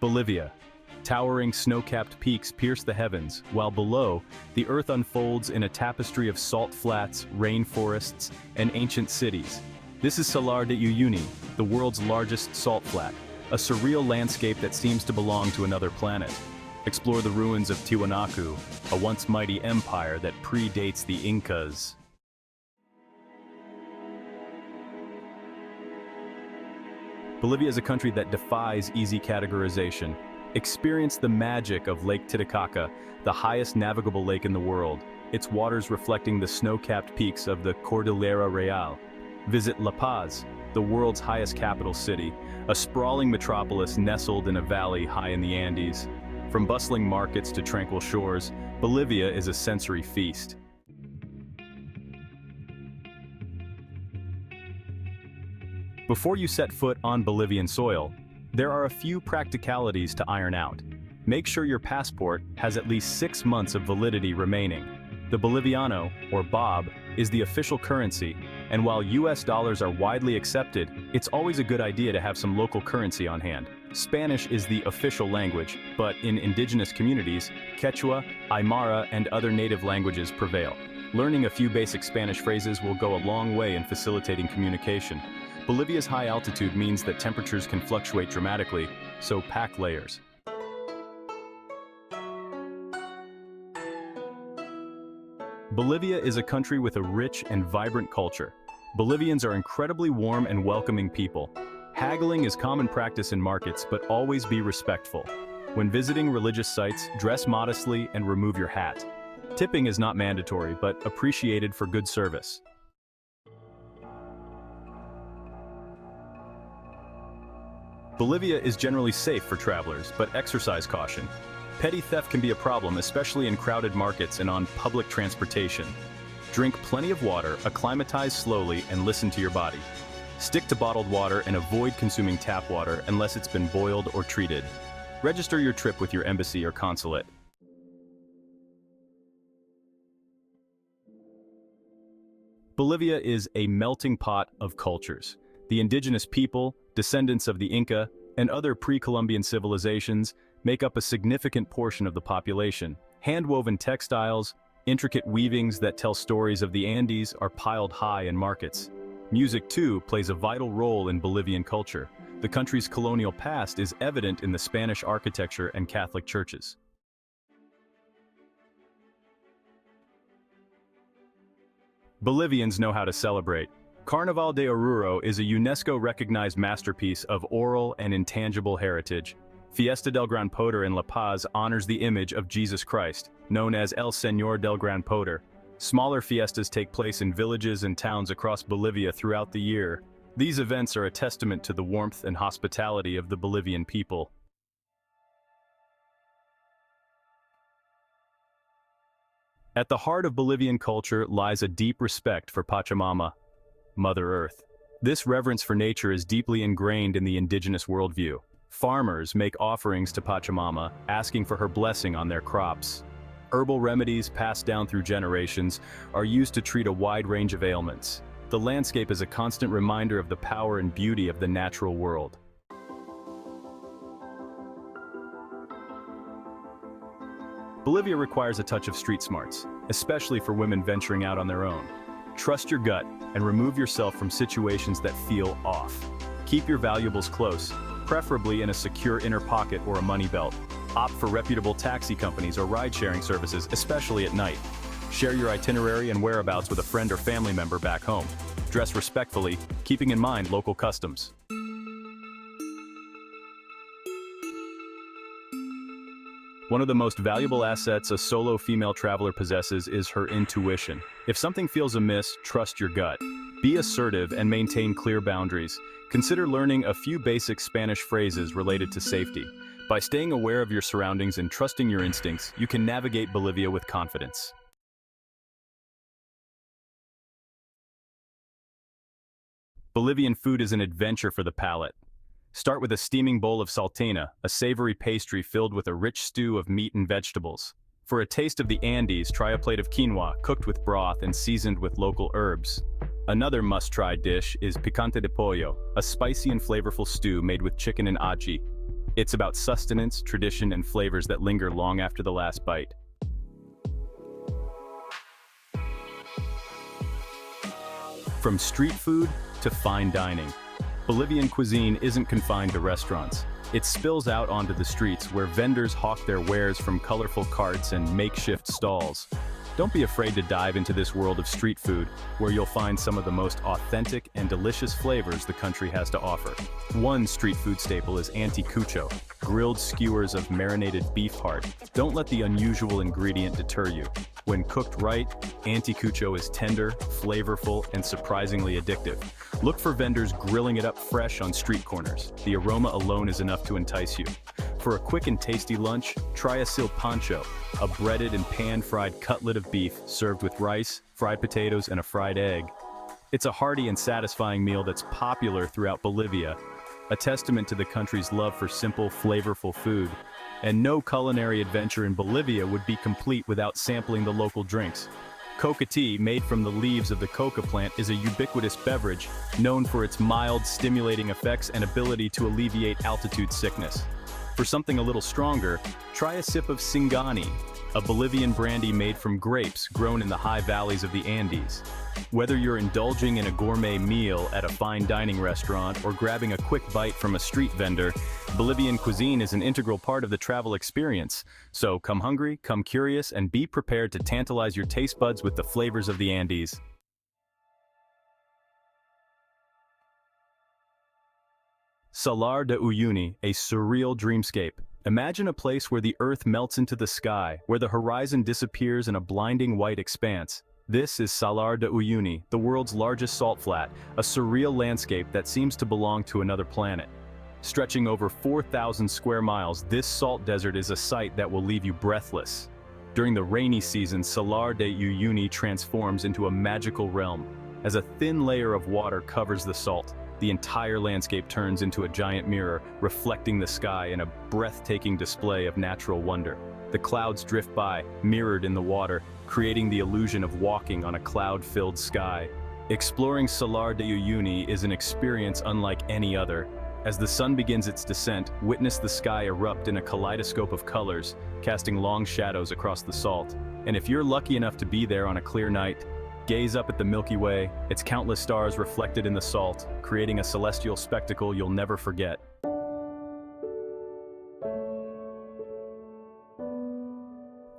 Bolivia. Towering snow-capped peaks pierce the heavens, while below, the earth unfolds in a tapestry of salt flats, rainforests, and ancient cities. This is Salar de Uyuni, the world's largest salt flat, a surreal landscape that seems to belong to another planet. Explore the ruins of Tiwanaku, a once mighty empire that predates the Incas. Bolivia is a country that defies easy categorization. Experience the magic of Lake Titicaca, the highest navigable lake in the world, its waters reflecting the snow-capped peaks of the Cordillera Real. Visit La Paz, the world's highest capital city, a sprawling metropolis nestled in a valley high in the Andes. From bustling markets to tranquil shores, Bolivia is a sensory feast. Before you set foot on Bolivian soil, there are a few practicalities to iron out. Make sure your passport has at least 6 months of validity remaining. The Boliviano, or bob, is the official currency, and while US dollars are widely accepted, it's always a good idea to have some local currency on hand. Spanish is the official language, but in indigenous communities, Quechua, Aymara, and other native languages prevail. Learning a few basic Spanish phrases will go a long way in facilitating communication. Bolivia's high altitude means that temperatures can fluctuate dramatically, so pack layers. Bolivia is a country with a rich and vibrant culture. Bolivians are incredibly warm and welcoming people. Haggling is common practice in markets, but always be respectful. When visiting religious sites, dress modestly and remove your hat. Tipping is not mandatory, but appreciated for good service. Bolivia is generally safe for travelers, but exercise caution. Petty theft can be a problem, especially in crowded markets and on public transportation. Drink plenty of water, acclimatize slowly, and listen to your body. Stick to bottled water and avoid consuming tap water unless it's been boiled or treated. Register your trip with your embassy or consulate. Bolivia is a melting pot of cultures. The indigenous people, descendants of the Inca, and other pre-Columbian civilizations make up a significant portion of the population. Hand-woven textiles, intricate weavings that tell stories of the Andes are piled high in markets. Music, too, plays a vital role in Bolivian culture. The country's colonial past is evident in the Spanish architecture and Catholic churches. Bolivians know how to celebrate. Carnaval de Oruro is a UNESCO-recognized masterpiece of oral and intangible heritage. Fiesta del Gran Poder in La Paz honors the image of Jesus Christ, known as El Señor del Gran Poder. Smaller fiestas take place in villages and towns across Bolivia throughout the year. These events are a testament to the warmth and hospitality of the Bolivian people. At the heart of Bolivian culture lies a deep respect for Pachamama, Mother Earth. This reverence for nature is deeply ingrained in the indigenous worldview. Farmers make offerings to Pachamama, asking for her blessing on their crops. Herbal remedies passed down through generations are used to treat a wide range of ailments. The landscape is a constant reminder of the power and beauty of the natural world. Bolivia requires a touch of street smarts, especially for women venturing out on their own. Trust your gut and remove yourself from situations that feel off. Keep your valuables close, preferably in a secure inner pocket or a money belt. Opt for reputable taxi companies or ride-sharing services, especially at night. Share your itinerary and whereabouts with a friend or family member back home. Dress respectfully, keeping in mind local customs. One of the most valuable assets a solo female traveler possesses is her intuition. If something feels amiss, trust your gut. Be assertive and maintain clear boundaries. Consider learning a few basic Spanish phrases related to safety. By staying aware of your surroundings and trusting your instincts, you can navigate Bolivia with confidence. Bolivian food is an adventure for the palate. Start with a steaming bowl of salteña, a savory pastry filled with a rich stew of meat and vegetables. For a taste of the Andes, try a plate of quinoa, cooked with broth and seasoned with local herbs. Another must-try dish is picante de pollo, a spicy and flavorful stew made with chicken and ají. It's about sustenance, tradition, and flavors that linger long after the last bite. From street food to fine dining, Bolivian cuisine isn't confined to restaurants. It spills out onto the streets where vendors hawk their wares from colorful carts and makeshift stalls. Don't be afraid to dive into this world of street food, where you'll find some of the most authentic and delicious flavors the country has to offer. One street food staple is anticucho, grilled skewers of marinated beef heart. Don't let the unusual ingredient deter you. When cooked right, anticucho is tender, flavorful, and surprisingly addictive. Look for vendors grilling it up fresh on street corners. The aroma alone is enough to entice you. For a quick and tasty lunch, try a silpancho, a breaded and pan-fried cutlet of beef served with rice, fried potatoes, and a fried egg. It's a hearty and satisfying meal that's popular throughout Bolivia, a testament to the country's love for simple, flavorful food. And no culinary adventure in Bolivia would be complete without sampling the local drinks. Coca tea, made from the leaves of the coca plant, is a ubiquitous beverage known for its mild, stimulating effects and ability to alleviate altitude sickness. For something a little stronger, try a sip of Singani, a Bolivian brandy made from grapes grown in the high valleys of the Andes. Whether you're indulging in a gourmet meal at a fine dining restaurant or grabbing a quick bite from a street vendor, Bolivian cuisine is an integral part of the travel experience. So come hungry, come curious, and be prepared to tantalize your taste buds with the flavors of the Andes. Salar de Uyuni, a surreal dreamscape. Imagine a place where the earth melts into the sky, where the horizon disappears in a blinding white expanse. This is Salar de Uyuni, the world's largest salt flat, a surreal landscape that seems to belong to another planet. Stretching over 4,000 square miles, this salt desert is a sight that will leave you breathless. During the rainy season, Salar de Uyuni transforms into a magical realm. As a thin layer of water covers the salt, the entire landscape turns into a giant mirror, reflecting the sky in a breathtaking display of natural wonder. The clouds drift by, mirrored in the water, creating the illusion of walking on a cloud-filled sky. Exploring Salar de Uyuni is an experience unlike any other. As the sun begins its descent, witness the sky erupt in a kaleidoscope of colors, casting long shadows across the salt. And if you're lucky enough to be there on a clear night, gaze up at the Milky Way, its countless stars reflected in the salt, creating a celestial spectacle you'll never forget.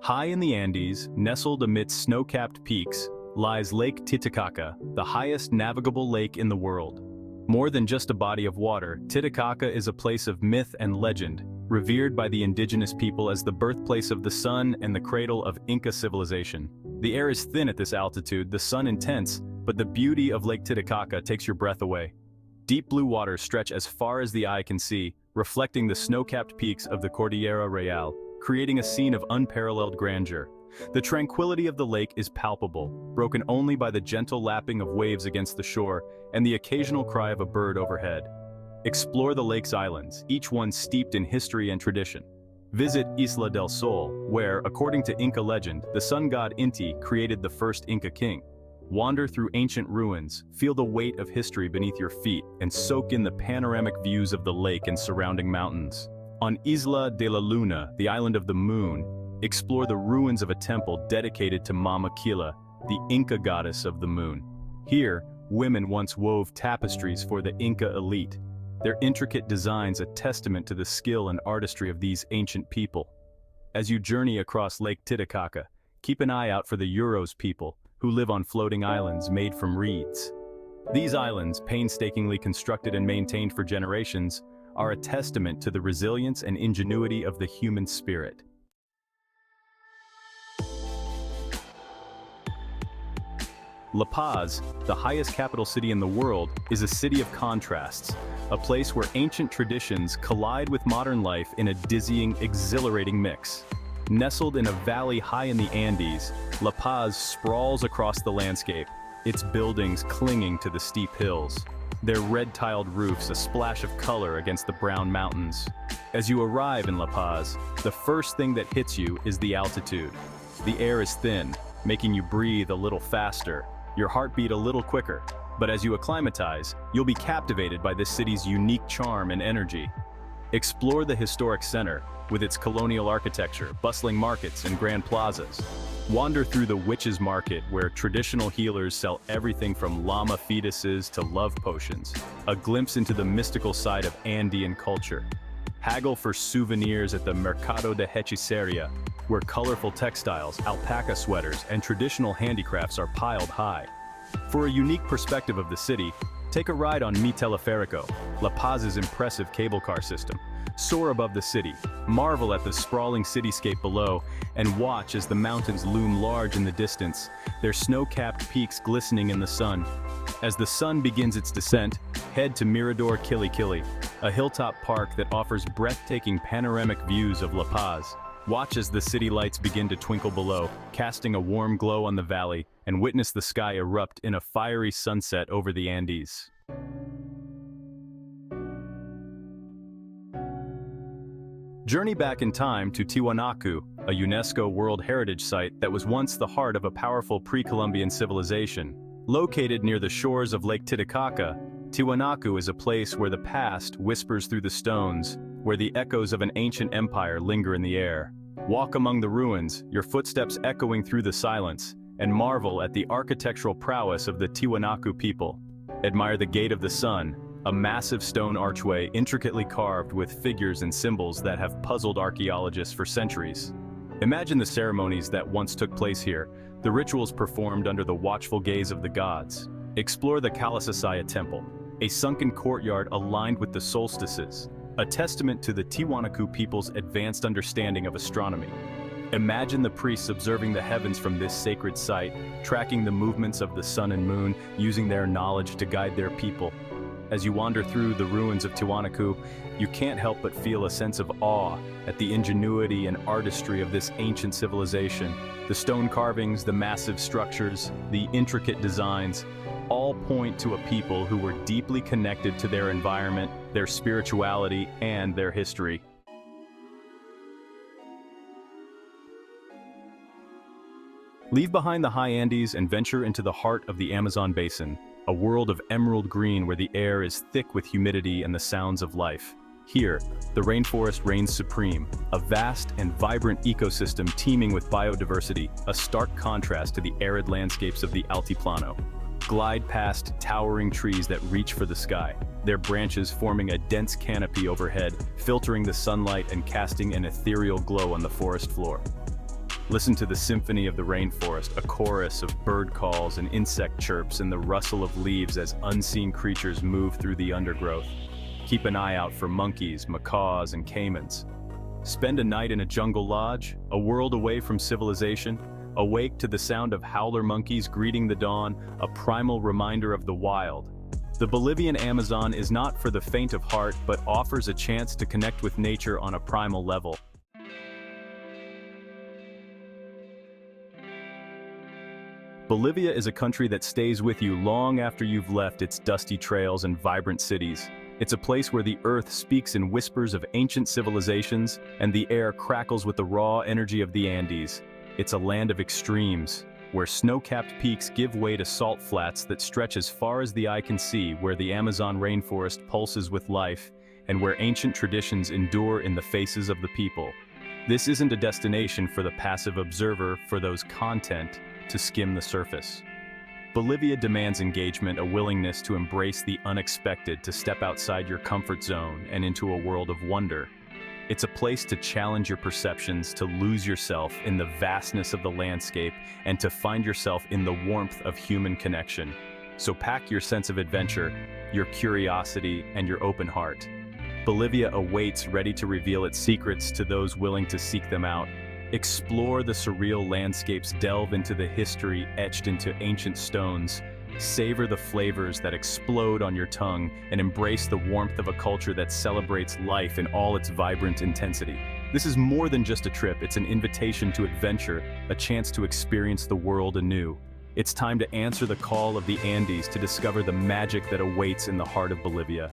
High in the Andes, nestled amidst snow-capped peaks, lies Lake Titicaca, the highest navigable lake in the world. More than just a body of water, Titicaca is a place of myth and legend, revered by the indigenous people as the birthplace of the sun and the cradle of Inca civilization. The air is thin at this altitude, the sun intense, but the beauty of Lake Titicaca takes your breath away. Deep blue waters stretch as far as the eye can see, reflecting the snow-capped peaks of the Cordillera Real, creating a scene of unparalleled grandeur. The tranquility of the lake is palpable, broken only by the gentle lapping of waves against the shore and the occasional cry of a bird overhead. Explore the lake's islands, each one steeped in history and tradition. Visit Isla del Sol, where, according to Inca legend, the sun god Inti created the first Inca king. Wander through ancient ruins, feel the weight of history beneath your feet, and soak in the panoramic views of the lake and surrounding mountains. On Isla de la Luna, the island of the moon, explore the ruins of a temple dedicated to Mama Kila, the Inca goddess of the moon. Here, women once wove tapestries for the Inca elite, their intricate designs a testament to the skill and artistry of these ancient people. As you journey across Lake Titicaca, keep an eye out for the Uros people, who live on floating islands made from reeds. These islands, painstakingly constructed and maintained for generations, are a testament to the resilience and ingenuity of the human spirit. La Paz, the highest capital city in the world, is a city of contrasts, a place where ancient traditions collide with modern life in a dizzying, exhilarating mix. Nestled in a valley high in the Andes, La Paz sprawls across the landscape, its buildings clinging to the steep hills. Their red-tiled roofs a splash of color against the brown mountains. As you arrive in La Paz, the first thing that hits you is the altitude. The air is thin, making you breathe a little faster, your heartbeat a little quicker. But as you acclimatize, you'll be captivated by this city's unique charm and energy. Explore the historic center, with its colonial architecture, bustling markets, and grand plazas. Wander through the Witches' Market, where traditional healers sell everything from llama fetuses to love potions, a glimpse into the mystical side of Andean culture. Haggle for souvenirs at the Mercado de Hechiceria, where colorful textiles, alpaca sweaters, and traditional handicrafts are piled high. For a unique perspective of the city, take a ride on Mi Teleférico, La Paz's impressive cable car system. Soar above the city, marvel at the sprawling cityscape below, and watch as the mountains loom large in the distance, their snow-capped peaks glistening in the sun. As the sun begins its descent, head to Mirador Kili, a hilltop park that offers breathtaking panoramic views of La Paz. Watch as the city lights begin to twinkle below, casting a warm glow on the valley, and witness the sky erupt in a fiery sunset over the Andes. Journey back in time to Tiwanaku, a UNESCO World Heritage Site that was once the heart of a powerful pre-Columbian civilization. Located near the shores of Lake Titicaca, Tiwanaku is a place where the past whispers through the stones, where the echoes of an ancient empire linger in the air. Walk among the ruins, your footsteps echoing through the silence, and marvel at the architectural prowess of the Tiwanaku people. Admire the Gate of the Sun, a massive stone archway intricately carved with figures and symbols that have puzzled archaeologists for centuries. Imagine the ceremonies that once took place here, the rituals performed under the watchful gaze of the gods. Explore the Kalasasaya Temple, a sunken courtyard aligned with the solstices, a testament to the Tiwanaku people's advanced understanding of astronomy. Imagine the priests observing the heavens from this sacred site, tracking the movements of the sun and moon, using their knowledge to guide their people. As you wander through the ruins of Tiwanaku, you can't help but feel a sense of awe at the ingenuity and artistry of this ancient civilization. The stone carvings, the massive structures, the intricate designs, all point to a people who were deeply connected to their environment, their spirituality, and their history. Leave behind the high Andes and venture into the heart of the Amazon Basin, a world of emerald green where the air is thick with humidity and the sounds of life. Here, the rainforest reigns supreme, a vast and vibrant ecosystem teeming with biodiversity, a stark contrast to the arid landscapes of the Altiplano. Glide past towering trees that reach for the sky, their branches forming a dense canopy overhead, filtering the sunlight and casting an ethereal glow on the forest floor. Listen to the symphony of the rainforest, a chorus of bird calls and insect chirps and the rustle of leaves as unseen creatures move through the undergrowth. Keep an eye out for monkeys, macaws, and caimans. Spend a night in a jungle lodge, a world away from civilization, awake to the sound of howler monkeys greeting the dawn, a primal reminder of the wild. The Bolivian Amazon is not for the faint of heart, but offers a chance to connect with nature on a primal level. Bolivia is a country that stays with you long after you've left its dusty trails and vibrant cities. It's a place where the earth speaks in whispers of ancient civilizations, and the air crackles with the raw energy of the Andes. It's a land of extremes, where snow-capped peaks give way to salt flats that stretch as far as the eye can see, where the Amazon rainforest pulses with life, and where ancient traditions endure in the faces of the people. This isn't a destination for the passive observer, for those content to skim the surface. Bolivia demands engagement, a willingness to embrace the unexpected, to step outside your comfort zone and into a world of wonder. It's a place to challenge your perceptions, to lose yourself in the vastness of the landscape, and to find yourself in the warmth of human connection. So pack your sense of adventure, your curiosity, and your open heart. Bolivia awaits, ready to reveal its secrets to those willing to seek them out. Explore the surreal landscapes, delve into the history etched into ancient stones, savor the flavors that explode on your tongue, and embrace the warmth of a culture that celebrates life in all its vibrant intensity. This is more than just a trip, it's an invitation to adventure, a chance to experience the world anew. It's time to answer the call of the Andes, to discover the magic that awaits in the heart of Bolivia.